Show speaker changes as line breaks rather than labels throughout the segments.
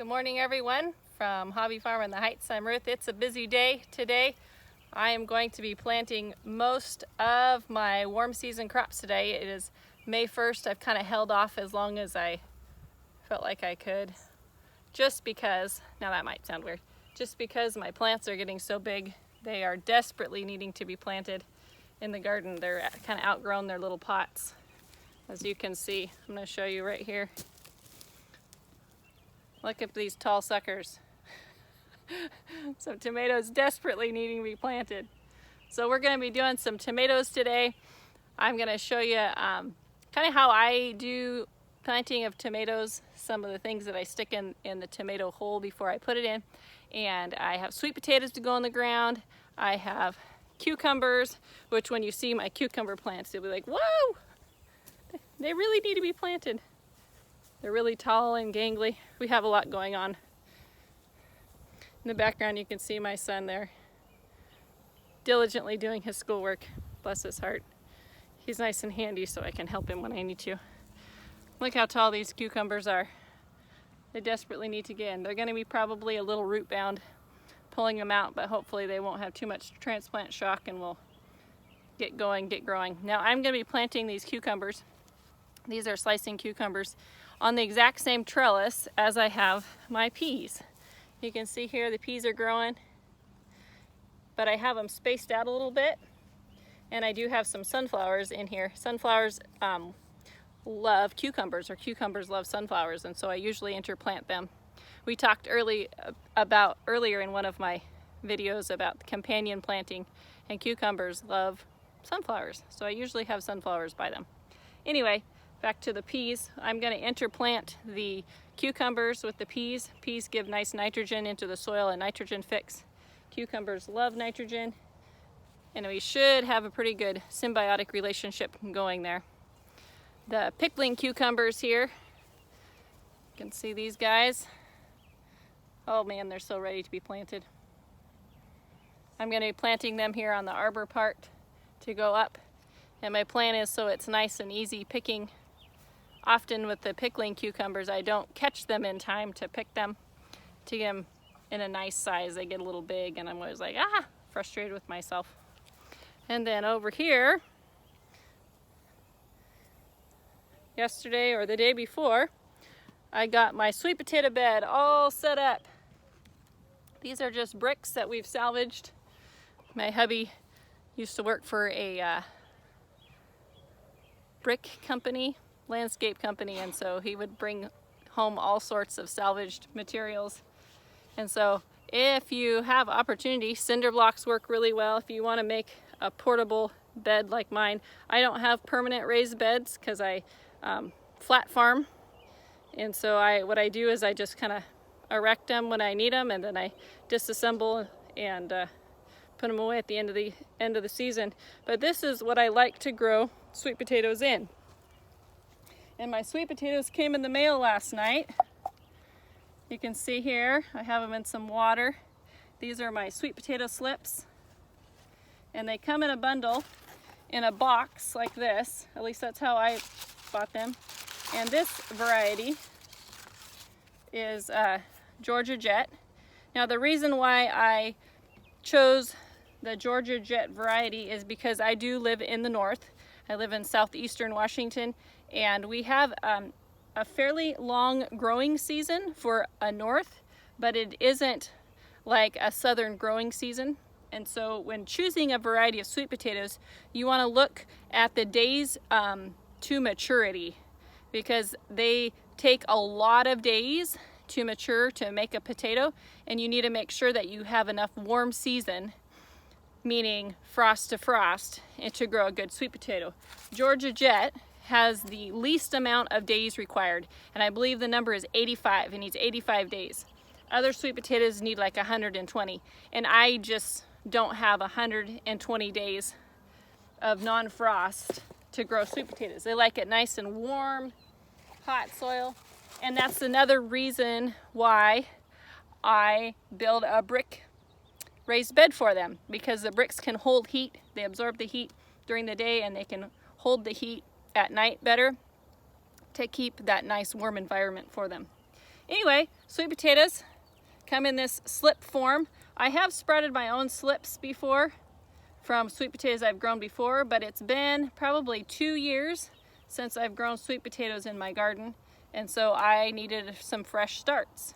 Good morning, everyone from Hobby Farm in the Heights. I'm Ruth. It's a busy day today. I am going to be planting most of my warm season crops today. It is May 1st. I've kind of held off as long as I felt like I could, just because, now that might sound weird, just because my plants are getting so big. They are desperately needing to be planted in the garden. They're kind of outgrown their little pots. As you can see, I'm going to show you right here. Look at these tall suckers. Some tomatoes desperately needing to be planted. So we're going to be doing some tomatoes today. I'm going to show you kind of how I do planting of tomatoes, some of the things that I stick in the tomato hole before I put it in. And I have sweet potatoes to go in the ground. I have cucumbers, which when you see my cucumber plants, you'll be like, whoa! They really need to be planted. They're really tall and gangly. We have a lot going on. In the background you can see my son there diligently doing his schoolwork. Bless his heart. He's nice and handy so I can help him when I need to. Look how tall these cucumbers are. They desperately need to get in. They're going to be probably a little root bound pulling them out, but hopefully they won't have too much transplant shock and will get going, get growing. Now I'm going to be planting these cucumbers. These are slicing cucumbers on the exact same trellis as I have my peas. You can see here the peas are growing, but I have them spaced out a little bit, and I do have some sunflowers in here. Sunflowers love cucumbers, or cucumbers love sunflowers, and so I usually interplant them. We talked earlier in one of my videos about companion planting, and cucumbers love sunflowers, so I usually have sunflowers by them. Anyway, back to the peas. I'm going to interplant the cucumbers with the peas. Peas give nice nitrogen into the soil, and nitrogen fix. Cucumbers love nitrogen, and we should have a pretty good symbiotic relationship going there. The pickling cucumbers here, you can see these guys. Oh man, they're so ready to be planted. I'm going to be planting them here on the arbor part to go up, and my plan is so it's nice and easy picking. Often with the pickling cucumbers, I don't catch them in time to pick them, to get them in a nice size. They get a little big, and I'm always like, frustrated with myself. And then over here, yesterday or the day before, I got my sweet potato bed all set up. These are just bricks that we've salvaged. My hubby used to work for a brick company, landscape company, and so he would bring home all sorts of salvaged materials. And so if you have opportunity, cinder blocks work really well if you want to make a portable bed like mine. I don't have permanent raised beds because I flat farm, and so what I do is I just kind of erect them when I need them, and then I disassemble and put them away at the end of the season. But this is what I like to grow sweet potatoes in. And my sweet potatoes came in the mail last night. You can see here, I have them in some water. These are my sweet potato slips. And they come in a bundle in a box like this. At least that's how I bought them. And this variety is Georgia Jet. Now the reason why I chose the Georgia Jet variety is because I do live in the north. I live in southeastern Washington, and we have a fairly long growing season for a north, but it isn't like a southern growing season. And so when choosing a variety of sweet potatoes, you want to look at the days to maturity, because they take a lot of days to mature to make a potato, and you need to make sure that you have enough warm season, meaning frost to frost, and to grow a good sweet potato. Georgia Jet has the least amount of days required, and I believe the number is 85. It needs 85 days. Other sweet potatoes need like 120, and I just don't have 120 days of non-frost to grow sweet potatoes. They like it nice and warm, hot soil, and that's another reason why I build a brick raised bed for them, because the bricks can hold heat. They absorb the heat during the day, and they can hold the heat at night better to keep that nice warm environment for them. Anyway, sweet potatoes come in this slip form. I have sprouted my own slips before from sweet potatoes I've grown before, but it's been probably 2 years since I've grown sweet potatoes in my garden, and so I needed some fresh starts.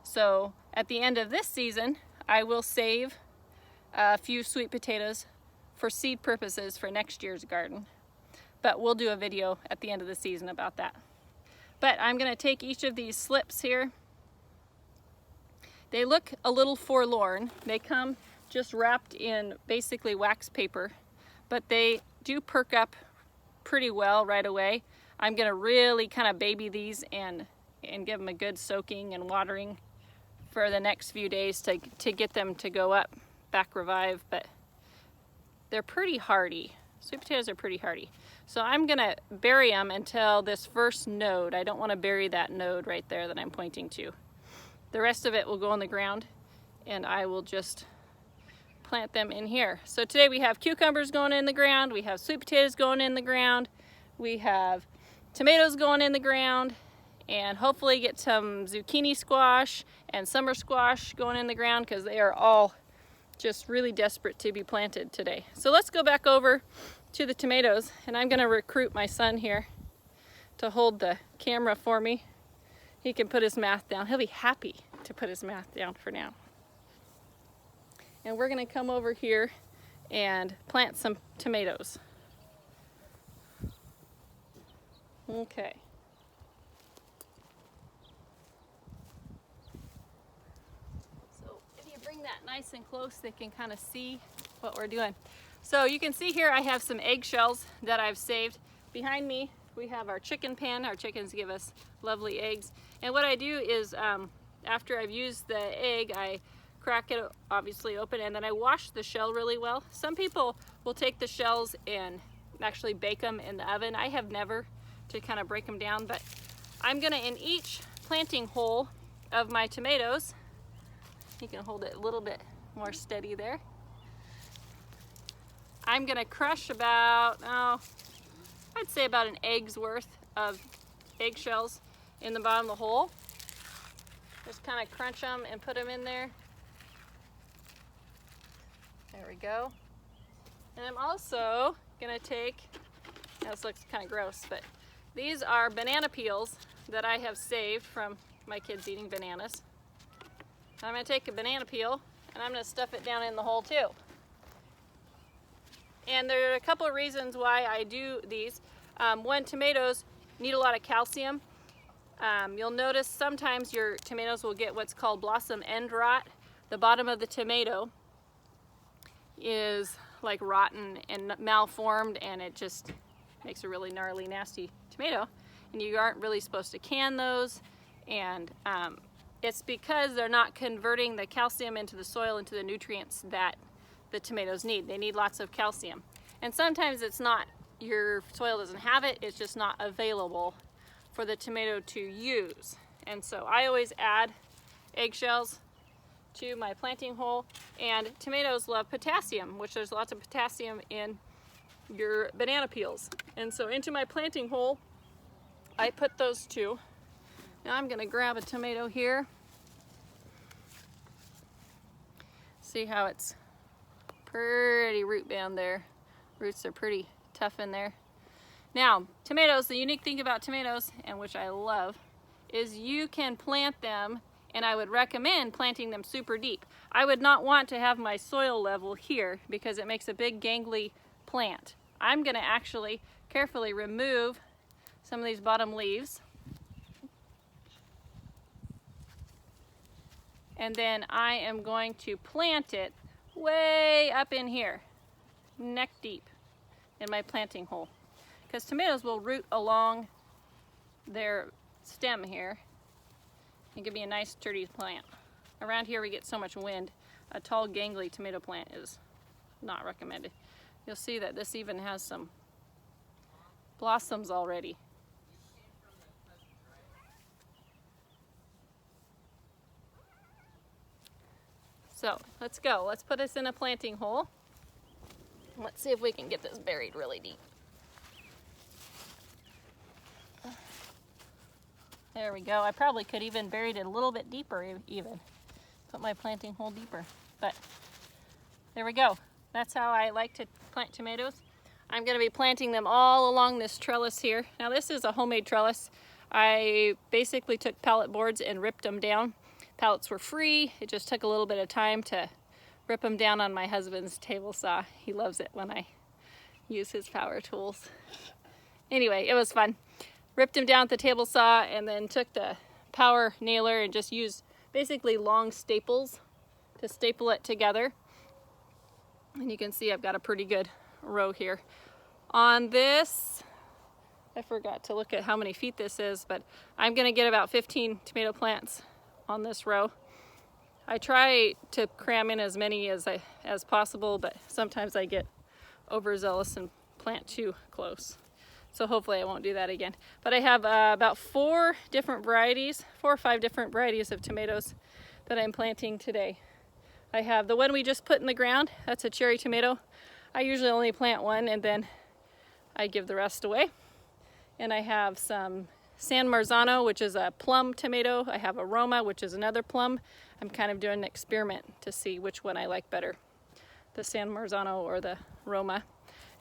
So at the end of this season, I will save a few sweet potatoes for seed purposes for next year's garden. But we'll do a video at the end of the season about that. But I'm gonna take each of these slips here. They look a little forlorn. They come just wrapped in basically wax paper, but they do perk up pretty well right away. I'm gonna really kind of baby these and give them a good soaking and watering for the next few days to get them to go up, back revive, but they're pretty hardy. Sweet potatoes are pretty hardy. So I'm gonna bury them until this first node. I don't wanna bury that node right there that I'm pointing to. The rest of it will go in the ground and I will just plant them in here. So today we have cucumbers going in the ground, we have sweet potatoes going in the ground, we have tomatoes going in the ground, and hopefully get some zucchini squash and summer squash going in the ground because they are all just really desperate to be planted today. So let's go back over to the tomatoes, and I'm gonna recruit my son here to hold the camera for me. He can put his math down. He'll be happy to put his math down for now. And we're gonna come over here and plant some tomatoes. Okay. So if you bring that nice and close, they can kind of see what we're doing. So you can see here I have some eggshells that I've saved. Behind me we have our chicken pen. Our chickens give us lovely eggs. And what I do is after I've used the egg, I crack it obviously open and then I wash the shell really well. Some people will take the shells and actually bake them in the oven. I have never, to kind of break them down, but I'm gonna, in each planting hole of my tomatoes, you can hold it a little bit more steady there, I'm gonna crush about, I'd say about an egg's worth of eggshells in the bottom of the hole. Just kind of crunch them and put them in there. There we go. And I'm also gonna take, now this looks kind of gross, but these are banana peels that I have saved from my kids eating bananas. I'm gonna take a banana peel and I'm gonna stuff it down in the hole too. And there are a couple of reasons why I do these. One, tomatoes need a lot of calcium. You'll notice sometimes your tomatoes will get what's called blossom end rot. The bottom of the tomato is like rotten and malformed, and it just makes a really gnarly, nasty tomato. And you aren't really supposed to can those. And it's because they're not converting the calcium into the soil, into the nutrients that the tomatoes need. They need lots of calcium. And sometimes it's not, your soil doesn't have it, it's just not available for the tomato to use. And so I always add eggshells to my planting hole, and tomatoes love potassium, which there's lots of potassium in your banana peels. And so into my planting hole, I put those two. Now I'm gonna grab a tomato here. See how it's pretty root bound there. Roots are pretty tough in there. Now, tomatoes, the unique thing about tomatoes, and which I love, is you can plant them, and I would recommend planting them super deep. I would not want to have my soil level here because it makes a big gangly plant. I'm gonna actually carefully remove some of these bottom leaves. And then I am going to plant it way up in here, neck deep in my planting hole. Because tomatoes will root along their stem here and give me a nice sturdy plant. Around here we get so much wind, a tall gangly tomato plant is not recommended. You'll see that this even has some blossoms already. So let's go. Let's put this in a planting hole. Let's see if we can get this buried really deep. There we go. I probably could even buried it a little bit deeper even. Put my planting hole deeper. But there we go. That's how I like to plant tomatoes. I'm going to be planting them all along this trellis here. Now this is a homemade trellis. I basically took pallet boards and ripped them down. Pallets were free. It just took a little bit of time to rip them down on my husband's table saw. He loves it when I use his power tools. Anyway, it was fun. Ripped them down at the table saw and then took the power nailer and just used basically long staples to staple it together. And you can see I've got a pretty good row here. On this, I forgot to look at how many feet this is, but I'm gonna get about 15 tomato plants on this row. I try to cram in as many as possible, but sometimes I get overzealous and plant too close. So hopefully I won't do that again. But I have about 4 or 5 different varieties of tomatoes that I'm planting today. I have the one we just put in the ground. That's a cherry tomato. I usually only plant one and then I give the rest away. And I have some San Marzano, which is a plum tomato. I have a Roma, which is another plum. I'm kind of doing an experiment to see which one I like better, the San Marzano or the Roma.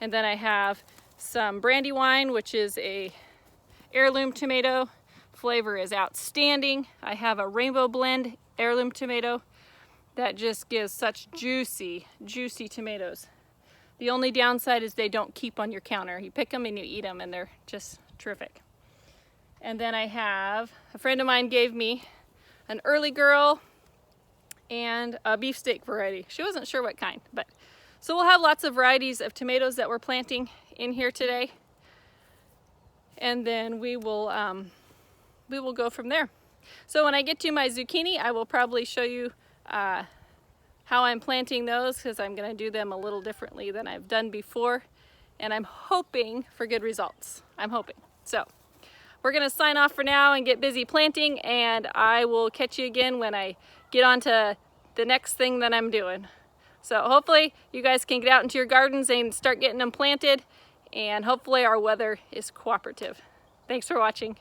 And then I have some Brandywine, which is a heirloom tomato. Flavor is outstanding. I have a Rainbow Blend heirloom tomato that just gives such juicy, juicy tomatoes. The only downside is they don't keep on your counter. You pick them and you eat them and they're just terrific. And then I have, a friend of mine gave me an Early Girl and a beefsteak variety. She wasn't sure what kind, but so we'll have lots of varieties of tomatoes that we're planting in here today. And then we will go from there. So when I get to my zucchini, I will probably show you how I'm planting those, because I'm going to do them a little differently than I've done before. And I'm hoping for good results. I'm hoping. So we're going to sign off for now and get busy planting, and I will catch you again when I get on to the next thing that I'm doing. So hopefully you guys can get out into your gardens and start getting them planted, and hopefully our weather is cooperative. Thanks for watching.